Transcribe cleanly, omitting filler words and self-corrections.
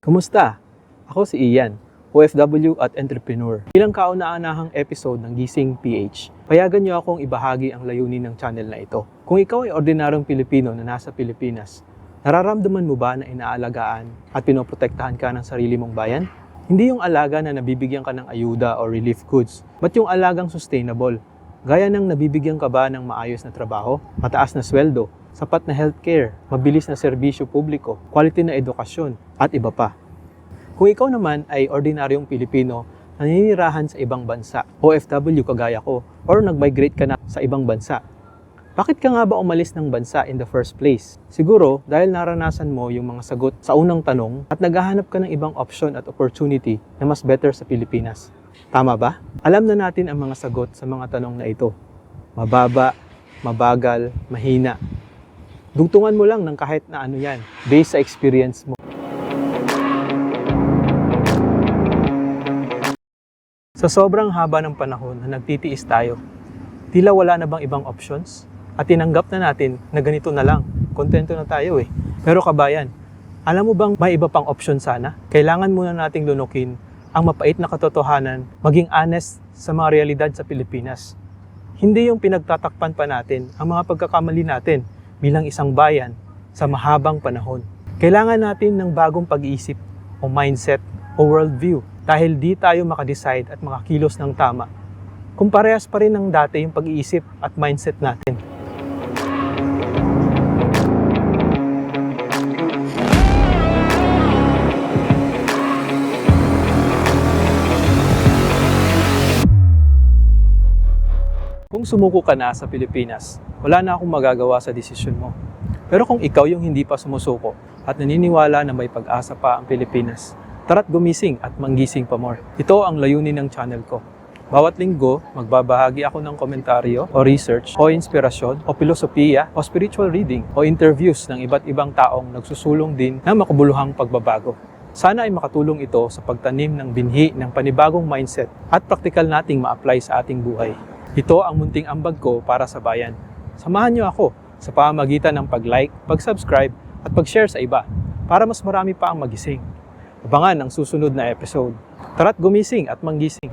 Kumusta? Ako si Ian, OFW at entrepreneur. Bilang kauna-unahang episode ng Gising PH, payagan niyo akong ibahagi ang layunin ng channel na ito. Kung ikaw ay ordinaryong Pilipino na nasa Pilipinas, nararamdaman mo ba na inaalagaan at pinoprotektahan ka ng sarili mong bayan? Hindi yung alaga na nabibigyan ka ng ayuda o relief goods, but yung alagang sustainable. Gaya ng nabibigyan ka ba ng maayos na trabaho, mataas na sweldo, sapat na healthcare, mabilis na serbisyo publiko, quality na edukasyon, at iba pa. Kung ikaw naman ay ordinaryong Pilipino na naninirahan sa ibang bansa, OFW kagaya ko, or nag-migrate ka na sa ibang bansa, bakit ka nga ba umalis ng bansa in the first place? Siguro dahil naranasan mo yung mga sagot sa unang tanong at naghahanap ka ng ibang option at opportunity na mas better sa Pilipinas. Tama ba? Alam na natin ang mga sagot sa mga tanong na ito. Mababa, mabagal, mahina. Dugtungan mo lang ng kahit na ano yan, based sa experience mo. Sa sobrang haba ng panahon na nagtitiis tayo, tila wala na bang ibang options? At tinanggap na natin na ganito na lang, kontento na tayo eh. Pero kabayan, alam mo bang may iba pang option sana? Kailangan muna nating lunukin ang mapait na katotohanan, maging honest sa mga realidad sa Pilipinas. Hindi yung pinagtatakpan pa natin ang mga pagkakamali natin bilang isang bayan sa mahabang panahon. Kailangan natin ng bagong pag-iisip o mindset o worldview dahil di tayo makadecide at makakilos ng tama kung parehas pa rin ng dati yung pag-iisip at mindset natin. Kung sumuko ka na sa Pilipinas, wala na akong magagawa sa desisyon mo. Pero kung ikaw yung hindi pa sumusuko at naniniwala na may pag-asa pa ang Pilipinas, tara't gumising at manggising pa more. Ito ang layunin ng channel ko. Bawat linggo, magbabahagi ako ng komentaryo o research o inspirasyon o filosofiya o spiritual reading o interviews ng iba't ibang taong nagsusulong din ng makabuluhang pagbabago. Sana ay makatulong ito sa pagtanim ng binhi ng panibagong mindset at praktikal nating ma-apply sa ating buhay. Ito ang munting ambag ko para sa bayan. Samahan niyo ako sa pamamagitan ng pag-like, pag-subscribe at pag-share sa iba para mas marami pa ang magising. Abangan ang susunod na episode. Tara't gumising at manggising.